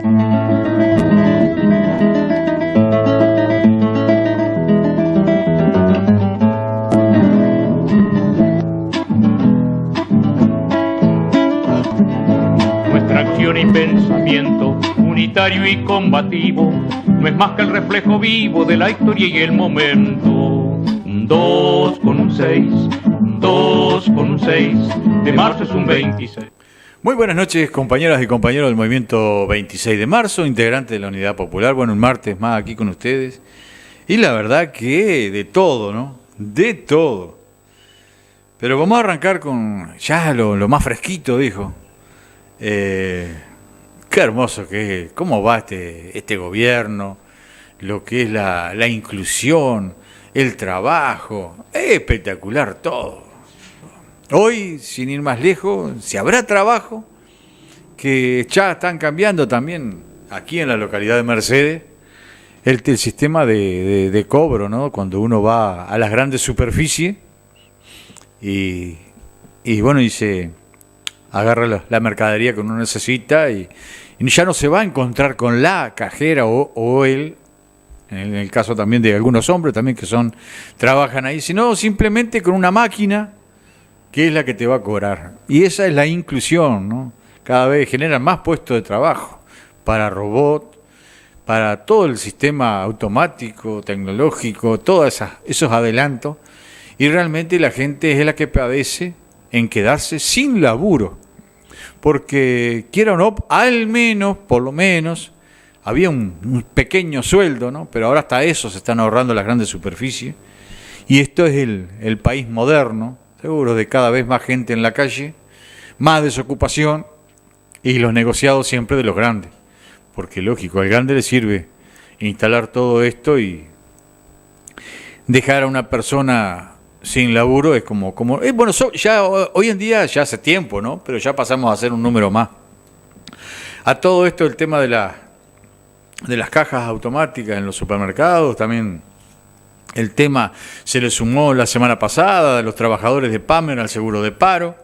Nuestra acción y pensamiento, unitario y combativo, no es más que el reflejo vivo de la historia y el momento. 2 con un 6, 2 con un 6, de marzo es un 26. Muy buenas noches, compañeras y compañeros del movimiento 26 de marzo, integrantes de la Unidad Popular. Bueno, un martes más aquí con ustedes. Y la verdad que de todo, ¿no? De todo. Pero vamos a arrancar con ya lo más fresquito, dijo. Qué hermoso que es, cómo va este gobierno, lo que es la inclusión, el trabajo, es espectacular todo. Hoy, sin ir más lejos, si habrá trabajo, que ya están cambiando también aquí en la localidad de Mercedes, el sistema de cobro, ¿no? Cuando uno va a las grandes superficies y bueno, y se agarra la mercadería que uno necesita y ya no se va a encontrar con la cajera o él, en el caso también de algunos hombres también que trabajan ahí, sino simplemente con una máquina que es la que te va a cobrar. Y esa es la inclusión, ¿no? Cada vez generan más puestos de trabajo para robots, para todo el sistema automático, tecnológico, todos esos adelantos, y realmente la gente es la que padece en quedarse sin laburo, porque quiera o no, al menos, por lo menos, había un pequeño sueldo, ¿no? Pero ahora hasta eso se están ahorrando las grandes superficies, y esto es el país moderno, seguro, de cada vez más gente en la calle, más desocupación, y los negociados siempre de los grandes, porque lógico, al grande le sirve instalar todo esto y dejar a una persona sin laburo es como bueno, ya hoy en día, ya hace tiempo, ¿no? Pero ya pasamos a ser un número más. A todo esto, el tema de las cajas automáticas en los supermercados, también el tema se le sumó la semana pasada de los trabajadores de PAMER al seguro de paro,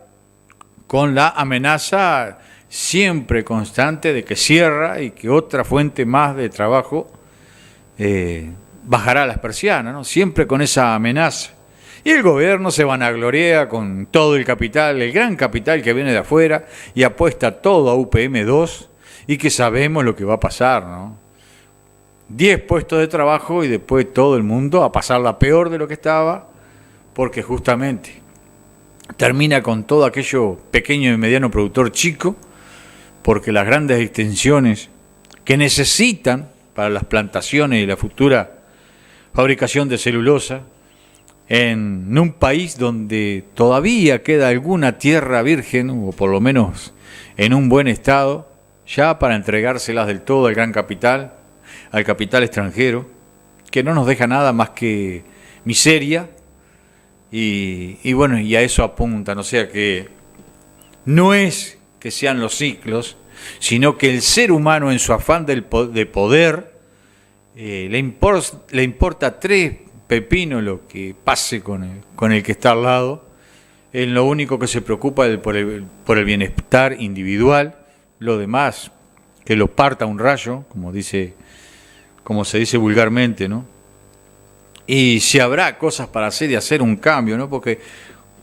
con la amenaza siempre constante de que cierra y que otra fuente más de trabajo bajará las persianas, ¿no? Siempre con esa amenaza. Y el gobierno se vanagloria con todo el capital, el gran capital que viene de afuera y apuesta todo a UPM2 y que sabemos lo que va a pasar, ¿no? 10 puestos de trabajo y después todo el mundo a pasarla peor de lo que estaba, porque justamente termina con todo aquello pequeño y mediano productor chico, porque las grandes extensiones que necesitan para las plantaciones y la futura fabricación de celulosa, en un país donde todavía queda alguna tierra virgen, o por lo menos en un buen estado, ya para entregárselas del todo al gran capital, al capital extranjero, que no nos deja nada más que miseria, y bueno, y a eso apuntan, o sea que no es que sean los ciclos, sino que el ser humano en su afán de poder le importa tres pepinos lo que pase con el que está al lado. Él lo único que se preocupa es por el bienestar individual, lo demás que lo parta un rayo, como se dice vulgarmente, ¿no? Y si habrá cosas para hacer y hacer un cambio, ¿no? Porque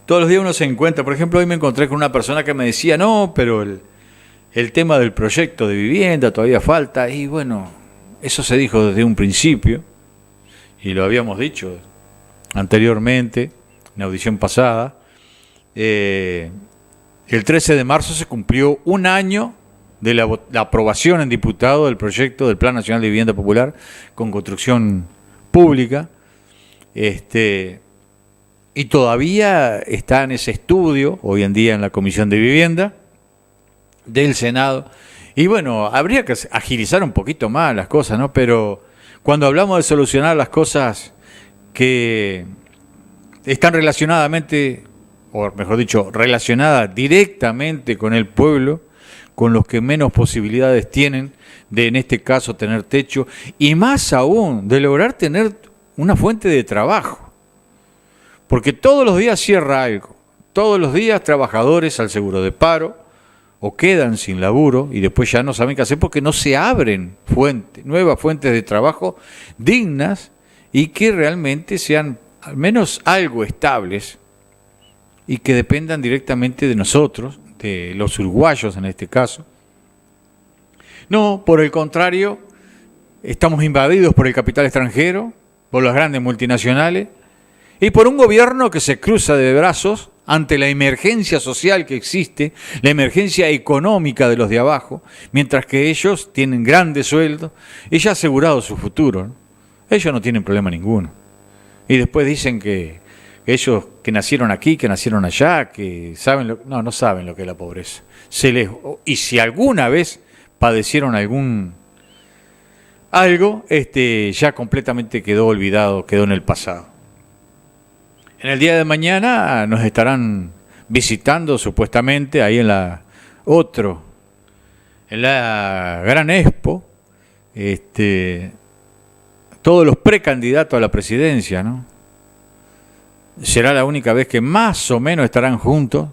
todos los días uno se encuentra, por ejemplo, hoy me encontré con una persona que me decía, no, pero el tema del proyecto de vivienda todavía falta, y bueno, eso se dijo desde un principio, y lo habíamos dicho anteriormente, en la audición pasada. El 13 de marzo se cumplió un año de la aprobación en diputado del proyecto del Plan Nacional de Vivienda Popular con construcción pública, y todavía está en ese estudio, hoy en día en la Comisión de Vivienda del Senado, y bueno, habría que agilizar un poquito más las cosas, ¿no? Pero cuando hablamos de solucionar las cosas que están relacionadas directamente con el pueblo, con los que menos posibilidades tienen de, en este caso, tener techo, y más aún, de lograr tener una fuente de trabajo. Porque todos los días cierra algo, todos los días trabajadores al seguro de paro, o quedan sin laburo y después ya no saben qué hacer porque no se abren nuevas fuentes de trabajo dignas y que realmente sean al menos algo estables y que dependan directamente de nosotros, de los uruguayos en este caso. No, por el contrario, estamos invadidos por el capital extranjero, por las grandes multinacionales y por un gobierno que se cruza de brazos ante la emergencia social que existe, la emergencia económica de los de abajo, mientras que ellos tienen grandes sueldos y ya asegurado su futuro, ¿no? Ellos no tienen problema ninguno. Y después dicen que ellos que nacieron aquí, que nacieron allá, que saben no saben lo que es la pobreza. Y si alguna vez padecieron algo, ya completamente quedó olvidado, quedó en el pasado. En el día de mañana nos estarán visitando supuestamente ahí en la Gran Expo, todos los precandidatos a la presidencia, ¿no? Será la única vez que más o menos estarán juntos.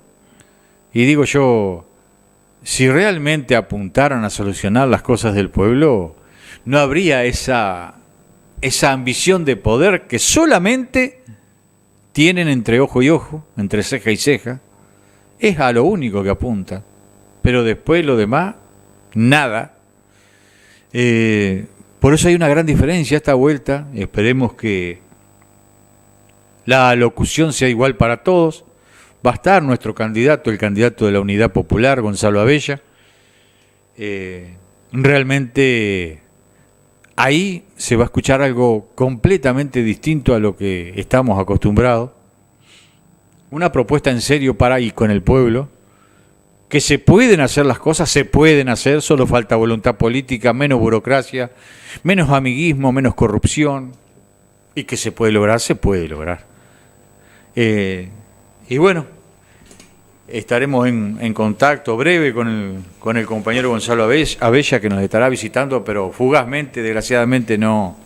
Y digo yo, si realmente apuntaran a solucionar las cosas del pueblo, no habría esa ambición de poder que solamente tienen entre ojo y ojo, entre ceja y ceja. Es a lo único que apunta. Pero después lo demás, nada. Por eso hay una gran diferencia esta vuelta. Esperemos que la alocución sea igual para todos. Va a estar nuestro candidato, el candidato de la Unidad Popular, Gonzalo Abella. Realmente ahí se va a escuchar algo completamente distinto a lo que estamos acostumbrados. Una propuesta en serio para y con el pueblo, que se pueden hacer las cosas, se pueden hacer, solo falta voluntad política, menos burocracia, menos amiguismo, menos corrupción, y que se puede lograr, se puede lograr. Y bueno, estaremos en contacto breve con el compañero Gonzalo Abella, que nos estará visitando, pero fugazmente, desgraciadamente no,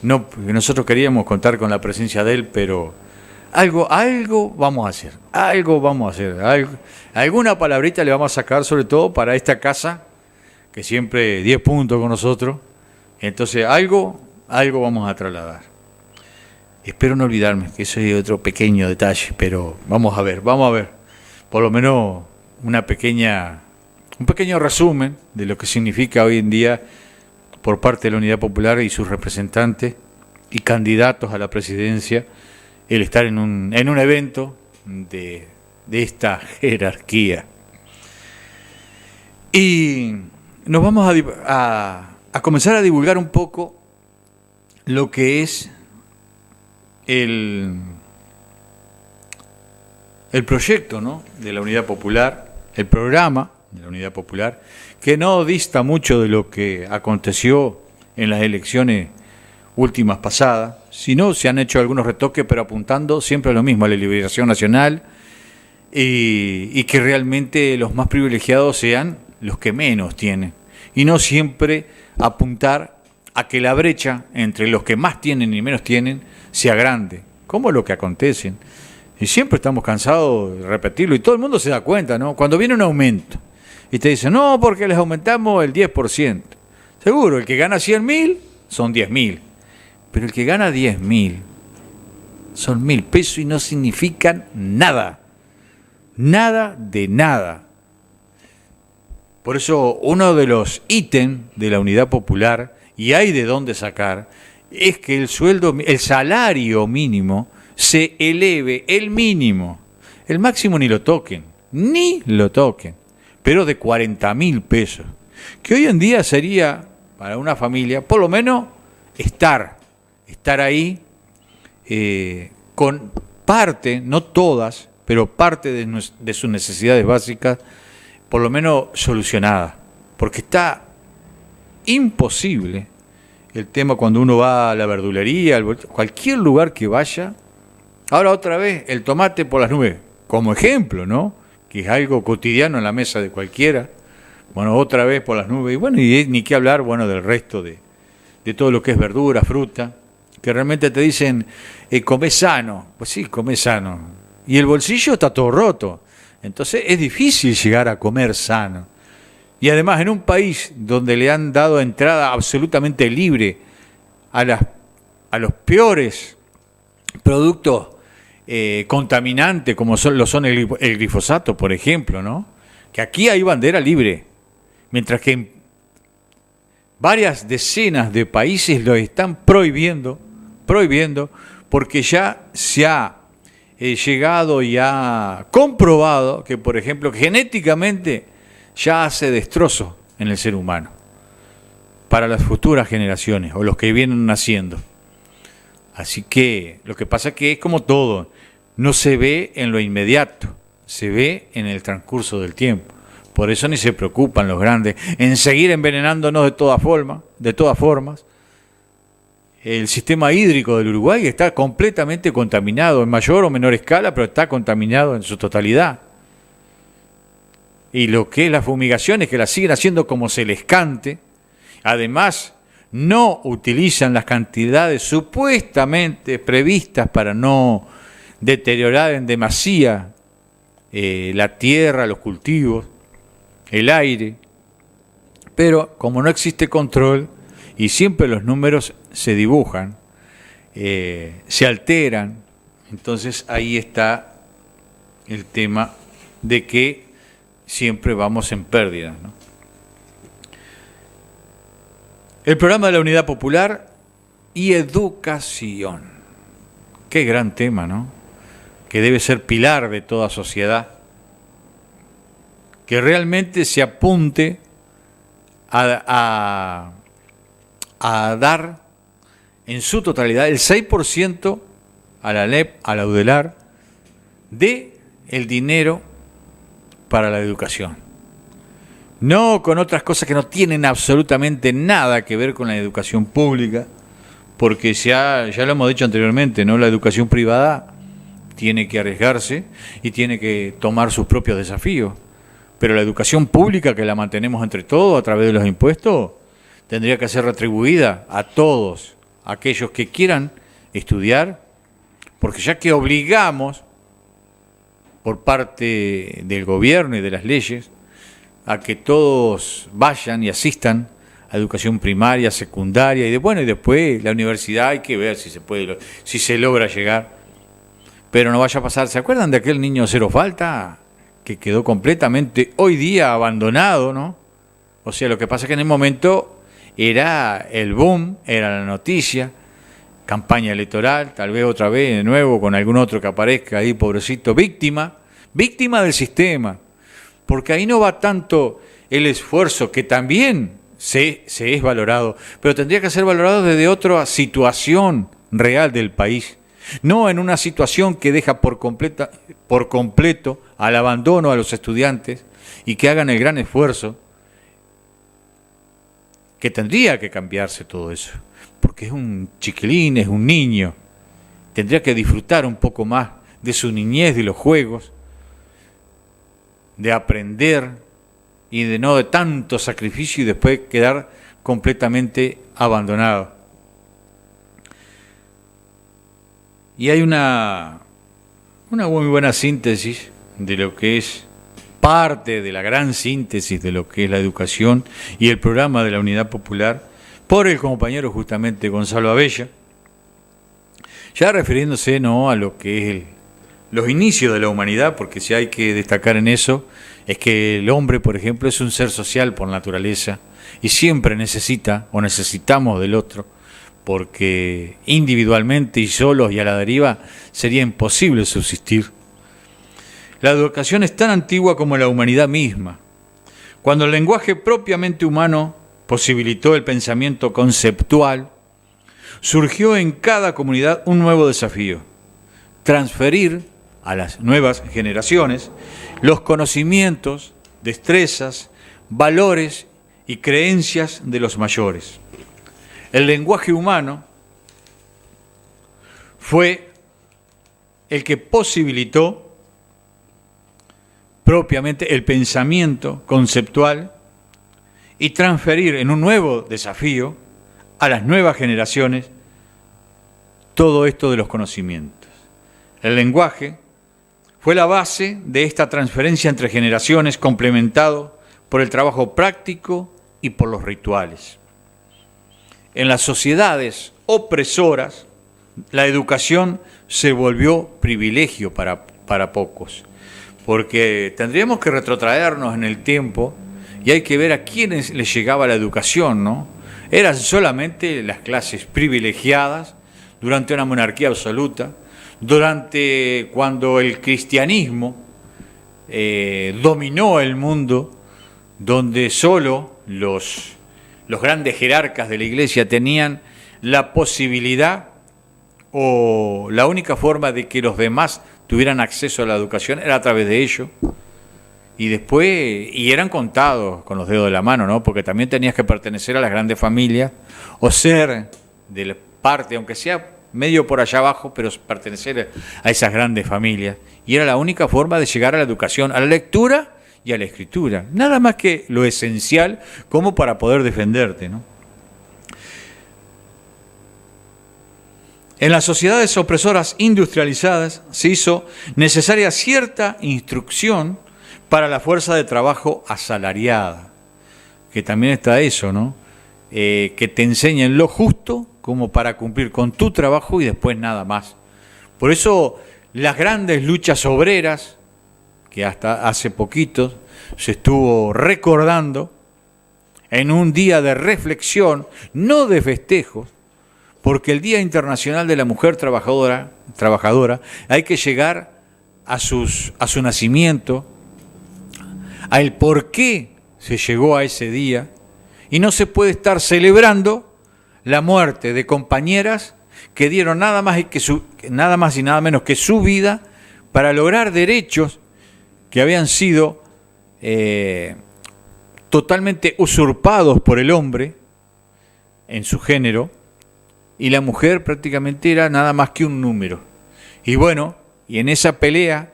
nosotros queríamos contar con la presencia de él, pero algo vamos a hacer, alguna palabrita le vamos a sacar, sobre todo para esta casa, que siempre 10 puntos con nosotros, entonces algo vamos a trasladar. Espero no olvidarme, que eso es otro pequeño detalle, pero vamos a ver, por lo menos un pequeño resumen de lo que significa hoy en día por parte de la Unidad Popular y sus representantes y candidatos a la presidencia, el estar en un evento de esta jerarquía. Y nos vamos a comenzar a divulgar un poco lo que es el proyecto, ¿no?, de la Unidad Popular, el programa de la Unidad Popular, que no dista mucho de lo que aconteció en las elecciones últimas pasadas, sino se han hecho algunos retoques, pero apuntando siempre a lo mismo, a la liberación nacional, y que realmente los más privilegiados sean los que menos tienen, y no siempre apuntar a que la brecha entre los que más tienen y menos tienen sea grande, como lo que acontece. Y siempre estamos cansados de repetirlo y todo el mundo se da cuenta, ¿no? Cuando viene un aumento y te dicen, no, porque les aumentamos el 10%. Seguro, el que gana 100.000 son 10.000, pero el que gana 10.000 son 1.000 pesos y no significan nada, nada de nada. Por eso uno de los ítems de la Unidad Popular, y hay de dónde sacar, es que el salario mínimo se eleve, el mínimo, el máximo ni lo toquen, pero de 40.000 pesos, que hoy en día sería para una familia, por lo menos estar ahí con parte, no todas, pero parte de sus necesidades básicas, por lo menos solucionada, porque está imposible el tema cuando uno va a la verdulería, cualquier lugar que vaya. Ahora otra vez el tomate por las nubes, como ejemplo, ¿no?, que es algo cotidiano en la mesa de cualquiera. Bueno, otra vez por las nubes, y bueno, y ni qué hablar, bueno, del resto de todo lo que es verdura, fruta, que realmente te dicen, come sano. Pues sí, come sano, y el bolsillo está todo roto, entonces es difícil llegar a comer sano. Y además en un país donde le han dado entrada absolutamente libre a los peores productos contaminantes, como lo son el glifosato, por ejemplo, ¿no? Que aquí hay bandera libre, mientras que en varias decenas de países lo están prohibiendo, porque ya se ha llegado y ha comprobado que, por ejemplo, genéticamente ya hace destrozo en el ser humano para las futuras generaciones o los que vienen naciendo. Así que lo que pasa es que es como todo, no se ve en lo inmediato, se ve en el transcurso del tiempo. Por eso ni se preocupan los grandes en seguir envenenándonos de todas formas. El sistema hídrico del Uruguay está completamente contaminado, en mayor o menor escala, pero está contaminado en su totalidad. Y lo que es las fumigaciones, que las siguen haciendo como se les cante, además no utilizan las cantidades supuestamente previstas para no deteriorar en demasía la tierra, los cultivos, el aire, pero como no existe control y siempre los números se dibujan, se alteran, entonces ahí está el tema de que siempre vamos en pérdida, ¿no? El programa de la Unidad Popular y educación. Qué gran tema, ¿no? Que debe ser pilar de toda sociedad. Que realmente se apunte a dar en su totalidad el 6% a la LEP, a la UDELAR, de el dinero para la educación. No con otras cosas que no tienen absolutamente nada que ver con la educación pública, porque ya lo hemos dicho anteriormente, ¿no? La educación privada tiene que arriesgarse y tiene que tomar sus propios desafíos. Pero la educación pública, que la mantenemos entre todos a través de los impuestos, tendría que ser retribuida a todos aquellos que quieran estudiar, porque ya que obligamos por parte del gobierno y de las leyes a que todos vayan y asistan a educación primaria, secundaria y después la universidad hay que ver si se puede, si se logra llegar, pero no vaya a pasar. ¿Se acuerdan de aquel niño cero falta que quedó completamente hoy día abandonado, ¿no? O sea, lo que pasa es que en el momento era el boom, era la noticia, campaña electoral, tal vez otra vez de nuevo con algún otro que aparezca ahí, pobrecito, víctima del sistema, porque ahí no va tanto el esfuerzo, que también se es valorado, pero tendría que ser valorado desde otra situación real del país, no en una situación que deja por completo al abandono a los estudiantes y que hagan el gran esfuerzo, que tendría que cambiarse todo eso, porque es un chiquilín, es un niño, tendría que disfrutar un poco más de su niñez, de los juegos, de aprender y de no de tanto sacrificio y después quedar completamente abandonado. Y hay una muy buena síntesis de lo que es parte de la gran síntesis de lo que es la educación y el programa de la Unidad Popular por el compañero justamente Gonzalo Abella, ya refiriéndose, ¿no?, a lo que es los inicios de la humanidad, porque si hay que destacar en eso, es que el hombre, por ejemplo, es un ser social por naturaleza y siempre necesita o necesitamos del otro, porque individualmente y solos y a la deriva sería imposible subsistir. La educación es tan antigua como la humanidad misma. Cuando el lenguaje propiamente humano posibilitó el pensamiento conceptual, surgió en cada comunidad un nuevo desafío: transferir a las nuevas generaciones los conocimientos, destrezas, valores y creencias de los mayores. El lenguaje humano fue el que posibilitó propiamente el pensamiento conceptual y transferir en un nuevo desafío a las nuevas generaciones todo esto de los conocimientos. El lenguaje fue la base de esta transferencia entre generaciones, complementado por el trabajo práctico y por los rituales. En las sociedades opresoras, la educación se volvió privilegio para pocos, porque tendríamos que retrotraernos en el tiempo y hay que ver a quiénes les llegaba la educación, ¿no? Eran solamente las clases privilegiadas durante una monarquía absoluta, durante cuando el cristianismo dominó el mundo, donde solo los grandes jerarcas de la iglesia tenían la posibilidad o la única forma de que los demás tuvieran acceso a la educación era a través de ellos. Y después, y eran contados con los dedos de la mano, ¿no? Porque también tenías que pertenecer a las grandes familias o ser de la parte, aunque sea medio por allá abajo, pero pertenecer a esas grandes familias. Y era la única forma de llegar a la educación, a la lectura y a la escritura. Nada más que lo esencial como para poder defenderte, ¿no? En las sociedades opresoras industrializadas se hizo necesaria cierta instrucción para la fuerza de trabajo asalariada, que también está eso, ¿no? Que te enseñen lo justo como para cumplir con tu trabajo y después nada más. Por eso las grandes luchas obreras, que hasta hace poquito se estuvo recordando, en un día de reflexión, no de festejos, porque el Día Internacional de la Mujer Trabajadora hay que llegar a su nacimiento, al por qué se llegó a ese día, y no se puede estar celebrando la muerte de compañeras que dieron nada más y nada menos que su vida para lograr derechos que habían sido totalmente usurpados por el hombre en su género, y la mujer prácticamente era nada más que un número. Y bueno, y en esa pelea,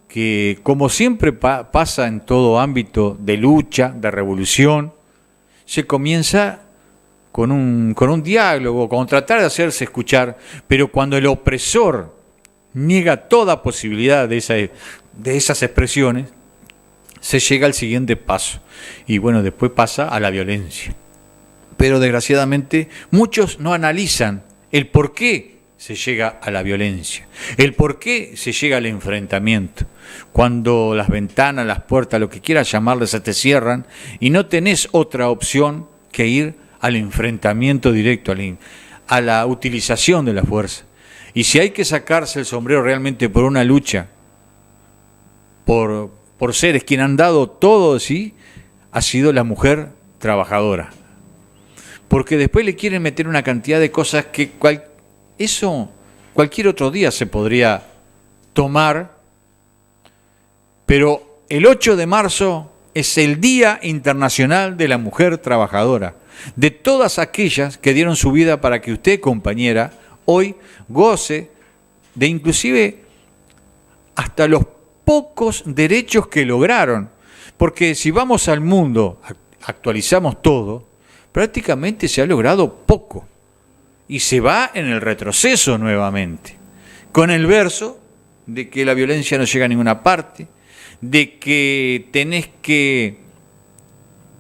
que como siempre pasa en todo ámbito de lucha, de revolución, se comienza con un diálogo, con tratar de hacerse escuchar, pero cuando el opresor niega toda posibilidad de esas expresiones, se llega al siguiente paso. Y bueno, después pasa a la violencia. Pero desgraciadamente muchos no analizan el por qué se llega a la violencia, el por qué se llega al enfrentamiento. Cuando las ventanas, las puertas, lo que quieras llamarle, se te cierran y no tenés otra opción que ir al enfrentamiento directo, a la utilización de la fuerza. Y si hay que sacarse el sombrero realmente por una lucha, por seres quienes han dado todo de sí, ha sido la mujer trabajadora. Porque después le quieren meter una cantidad de cosas que cualquier otro día se podría tomar, pero el 8 de marzo es el Día Internacional de la Mujer Trabajadora, de todas aquellas que dieron su vida para que usted, compañera, hoy goce de inclusive hasta los pocos derechos que lograron. Porque si vamos al mundo, actualizamos todo, prácticamente se ha logrado poco y se va en el retroceso nuevamente, con el verso de que la violencia no llega a ninguna parte, de que tenés que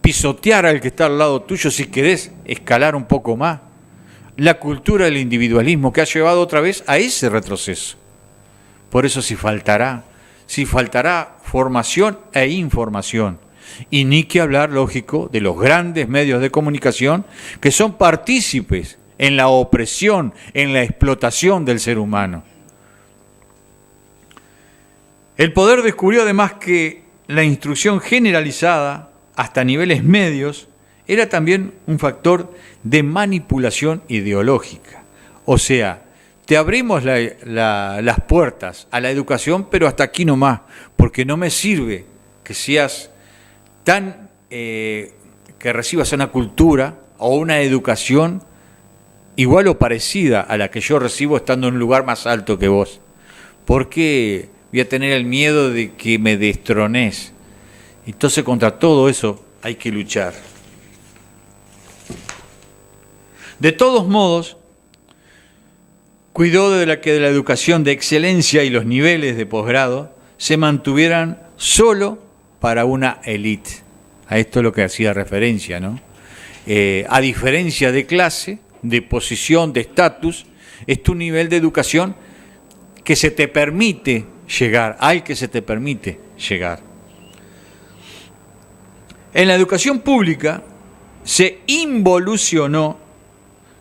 pisotear al que está al lado tuyo si querés escalar un poco más, la cultura del individualismo que ha llevado otra vez a ese retroceso. Por eso si faltará formación e información. Y ni que hablar, lógico, de los grandes medios de comunicación que son partícipes en la opresión, en la explotación del ser humano. El poder descubrió además que la instrucción generalizada hasta niveles medios era también un factor de manipulación ideológica. O sea, te abrimos las puertas a la educación, pero hasta aquí nomás, porque no me sirve que seas que recibas una cultura o una educación igual o parecida a la que yo recibo estando en un lugar más alto que vos, porque voy a tener el miedo de que me destrones. Entonces contra todo eso hay que luchar. De todos modos, cuidó de que la educación de excelencia y los niveles de posgrado se mantuvieran solo para una élite. a esto es lo que hacía referencia, ¿no? A diferencia de clase, de posición, de estatus, es tu nivel de educación que se te permite llegar, al que se te permite llegar. En la educación pública se involucionó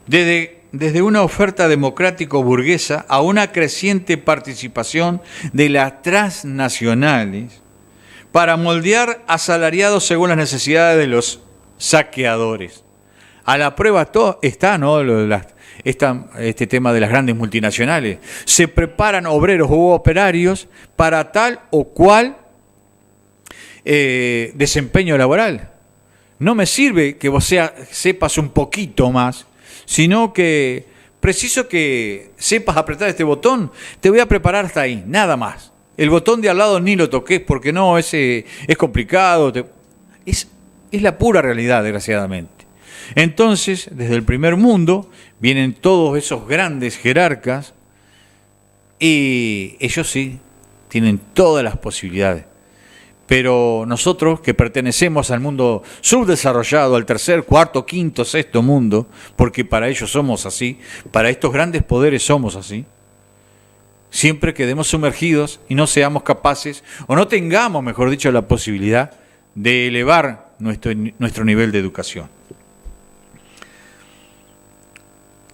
desde una oferta democrático-burguesa a una creciente participación de las transnacionales para moldear asalariados según las necesidades de los saqueadores. A la prueba está, ¿no? Este tema de las grandes multinacionales. Se preparan obreros u operarios para tal o cual desempeño laboral. No me sirve que vos sepas un poquito más, sino que preciso que sepas apretar este botón. Te voy a preparar hasta ahí, nada más. El botón de al lado ni lo toques porque no, ese es complicado. Es la pura realidad, desgraciadamente. Entonces, desde el primer mundo, vienen todos esos grandes jerarcas y ellos sí tienen todas las posibilidades. Pero nosotros que pertenecemos al mundo subdesarrollado, al tercer, cuarto, quinto, sexto mundo, porque para ellos somos así, para estos grandes poderes somos así, siempre quedemos sumergidos y no seamos capaces, o no tengamos, mejor dicho, la posibilidad de elevar nuestro nivel de educación.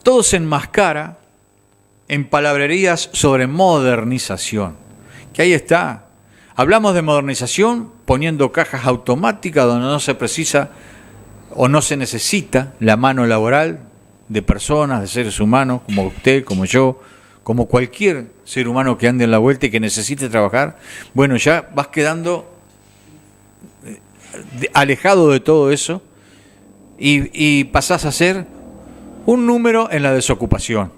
Todo se enmascara en palabrerías sobre modernización, que ahí está. Hablamos de modernización poniendo cajas automáticas donde no se precisa o no se necesita la mano laboral de personas, de seres humanos, como usted, como yo, como cualquier ser humano que ande en la vuelta y que necesite trabajar. Bueno, ya vas quedando alejado de todo eso y pasás a ser un número en la desocupación.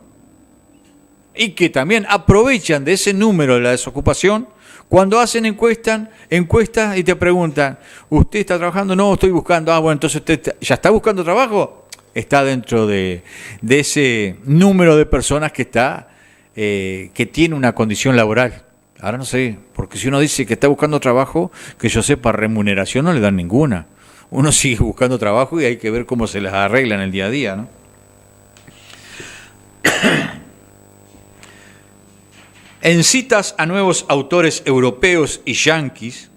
Y que también aprovechan de ese número de la desocupación cuando hacen encuestas y te preguntan, ¿usted está trabajando? No, estoy buscando. Ah, bueno, entonces usted ya está buscando trabajo. Está dentro de ese número de personas que que tiene una condición laboral. Ahora no sé, porque si uno dice que está buscando trabajo, que yo sepa, remuneración no le dan ninguna. Uno sigue buscando trabajo y hay que ver cómo se las arregla en el día a día, ¿no? En citas a nuevos autores europeos y yanquis,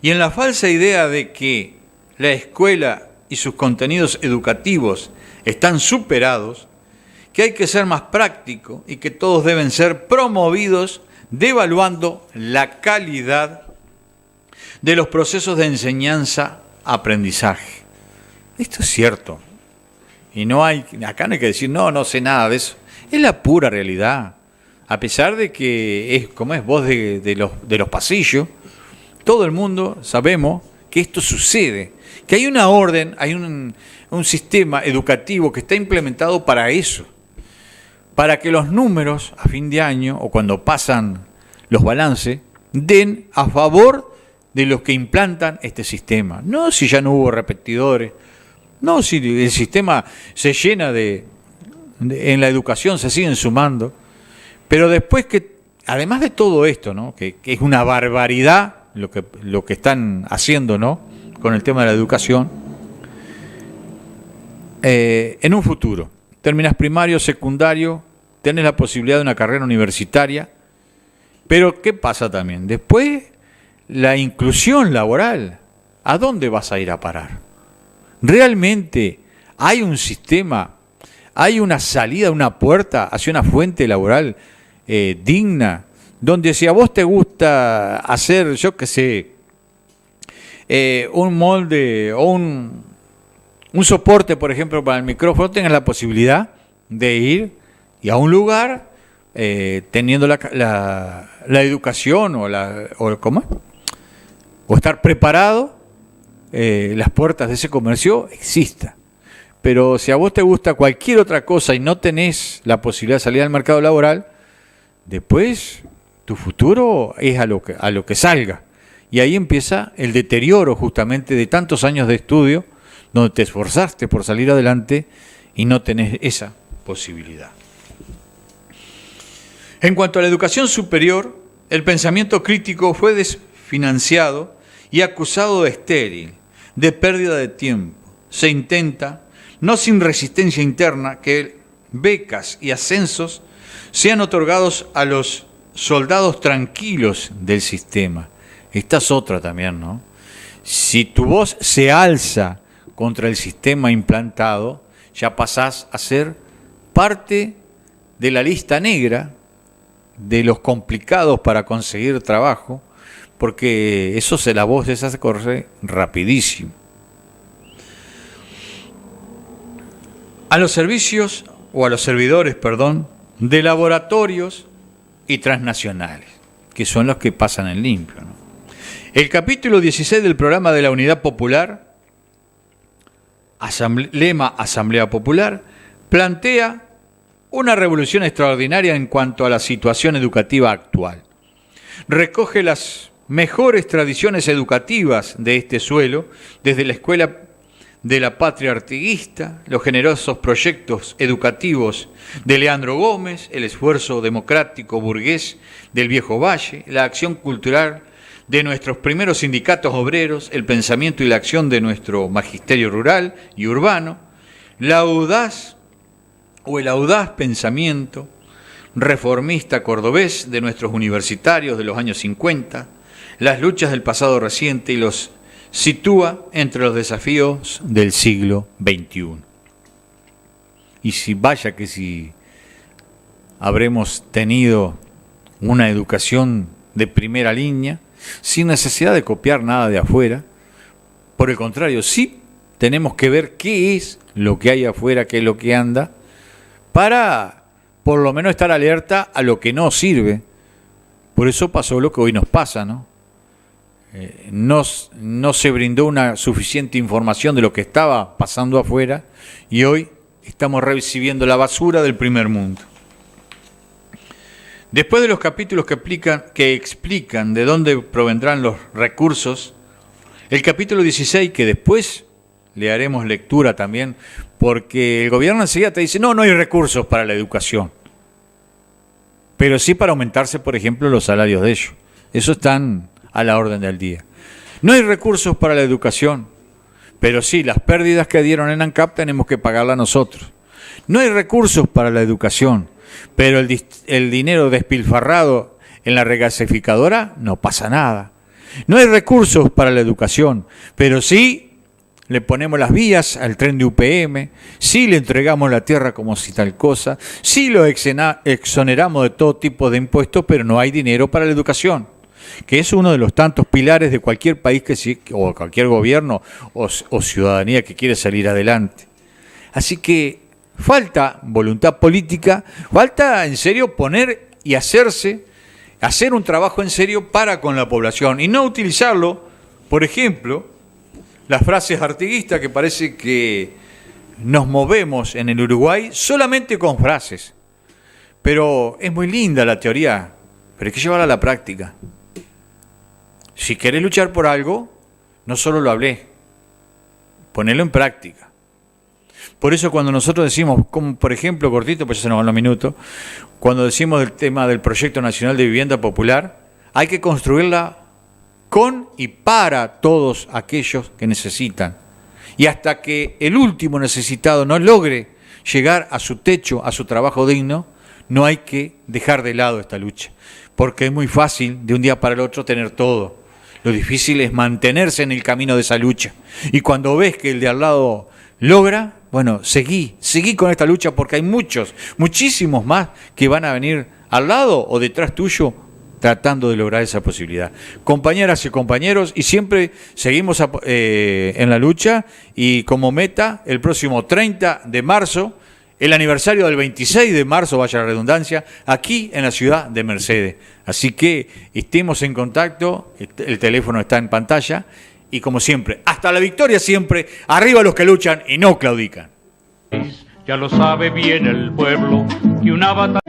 y en la falsa idea de que la escuela y sus contenidos educativos están superados, que hay que ser más práctico y que todos deben ser promovidos devaluando la calidad de los procesos de enseñanza-aprendizaje. Esto es cierto. Y acá no hay que decir, no sé nada de eso. Es la pura realidad. A pesar de que es voz de los pasillos, todo el mundo sabemos que esto sucede, que hay una orden, hay un sistema educativo que está implementado para eso, para que los números a fin de año o cuando pasan los balances den a favor de los que implantan este sistema. No si ya no hubo repetidores, no si el sistema se llena en la educación se siguen sumando. Pero después además de todo esto, ¿no? que es una barbaridad lo que están haciendo, ¿no? con el tema de la educación, en un futuro, terminas primario, secundario, tenés la posibilidad de una carrera universitaria, pero ¿qué pasa también? Después, la inclusión laboral, ¿a dónde vas a ir a parar? ¿Realmente hay un sistema, hay una salida, una puerta hacia una fuente laboral digna, donde si a vos te gusta hacer, yo qué sé, un molde o un soporte, por ejemplo, para el micrófono, tengas la posibilidad de ir y a un lugar teniendo la educación o estar preparado, las puertas de ese comercio existan. Pero si a vos te gusta cualquier otra cosa y no tenés la posibilidad de salir al mercado laboral, después tu futuro es a lo que salga. Y ahí empieza el deterioro justamente de tantos años de estudio, donde te esforzaste por salir adelante y no tenés esa posibilidad. En cuanto a la educación superior, el pensamiento crítico fue desfinanciado y acusado de estéril, de pérdida de tiempo. Se intenta, no sin resistencia interna, que becas y ascensos sean otorgados a los soldados tranquilos del sistema. Esta es otra también, ¿no? Si tu voz se alza contra el sistema implantado, ya pasás a ser parte de la lista negra de los complicados para conseguir trabajo, porque la voz esa se corre rapidísimo. A los servicios, o a los servidores, perdón, de laboratorios y transnacionales, que son los que pasan en limpio, ¿no? El capítulo 16 del programa de la Unidad Popular, lema Asamblea Popular, plantea una revolución extraordinaria en cuanto a la situación educativa actual. Recoge las mejores tradiciones educativas de este suelo, desde la escuela de la patria artiguista, los generosos proyectos educativos de Leandro Gómez, el esfuerzo democrático burgués del Viejo Valle, la acción cultural de nuestros primeros sindicatos obreros, el pensamiento y la acción de nuestro magisterio rural y urbano, el audaz pensamiento reformista cordobés de nuestros universitarios de los años 50, las luchas del pasado reciente y los sitúa entre los desafíos del siglo XXI. Y si habremos tenido una educación de primera línea, sin necesidad de copiar nada de afuera. Por el contrario, sí tenemos que ver qué es lo que hay afuera, qué es lo que anda, para por lo menos estar alerta a lo que no sirve. Por eso pasó lo que hoy nos pasa, ¿no? No se brindó una suficiente información de lo que estaba pasando afuera y hoy estamos recibiendo la basura del primer mundo. Después de los capítulos que explican de dónde provendrán los recursos, el capítulo 16, que después le haremos lectura también, porque el gobierno enseguida te dice, no hay recursos para la educación, pero sí para aumentarse, por ejemplo, los salarios de ellos. Eso están a la orden del día. No hay recursos para la educación, pero sí, las pérdidas que dieron en ANCAP tenemos que pagarlas nosotros. No hay recursos para la educación, pero el dinero despilfarrado en la regasificadora no pasa nada. No hay recursos para la educación, pero sí le ponemos las vías al tren de UPM, sí le entregamos la tierra como si tal cosa, sí lo exoneramos de todo tipo de impuestos, pero no hay dinero para la educación, que es uno de los tantos pilares de cualquier país o cualquier gobierno o ciudadanía que quiere salir adelante. Así que falta voluntad política, falta en serio poner y hacer un trabajo en serio para con la población y no utilizarlo, por ejemplo, las frases artiguistas que parece que nos movemos en el Uruguay solamente con frases. Pero es muy linda la teoría, pero hay que llevarla a la práctica. Si querés luchar por algo, no solo lo hablé, ponelo en práctica. Por eso cuando nosotros decimos, como por ejemplo, cortito, pues ya se nos van los minutos, cuando decimos del tema del Proyecto Nacional de Vivienda Popular, hay que construirla con y para todos aquellos que necesitan. Y hasta que el último necesitado no logre llegar a su techo, a su trabajo digno, no hay que dejar de lado esta lucha. Porque es muy fácil de un día para el otro tener todo. Lo difícil es mantenerse en el camino de esa lucha. Y cuando ves que el de al lado logra, bueno, seguí con esta lucha porque hay muchísimos más que van a venir al lado o detrás tuyo tratando de lograr esa posibilidad. Compañeras y compañeros, y siempre seguimos en la lucha y como meta el próximo 30 de marzo, el aniversario del 26 de marzo, vaya la redundancia, aquí en la ciudad de Mercedes. Así que estemos en contacto, el teléfono está en pantalla. Y como siempre, hasta la victoria siempre, arriba los que luchan y no claudican. Ya lo sabe bien el pueblo, que una batalla...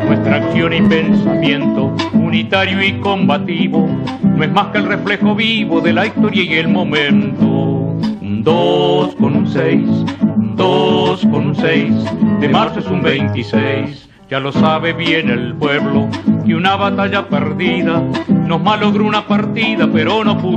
Nuestra acción y pensamiento, unitario y combativo, no es más que el reflejo vivo de la historia y el momento. 2 con un 6, 2 con un 6, de marzo es un 26. Ya lo sabe bien el pueblo, que una batalla perdida nos malogró una partida, pero no pudo.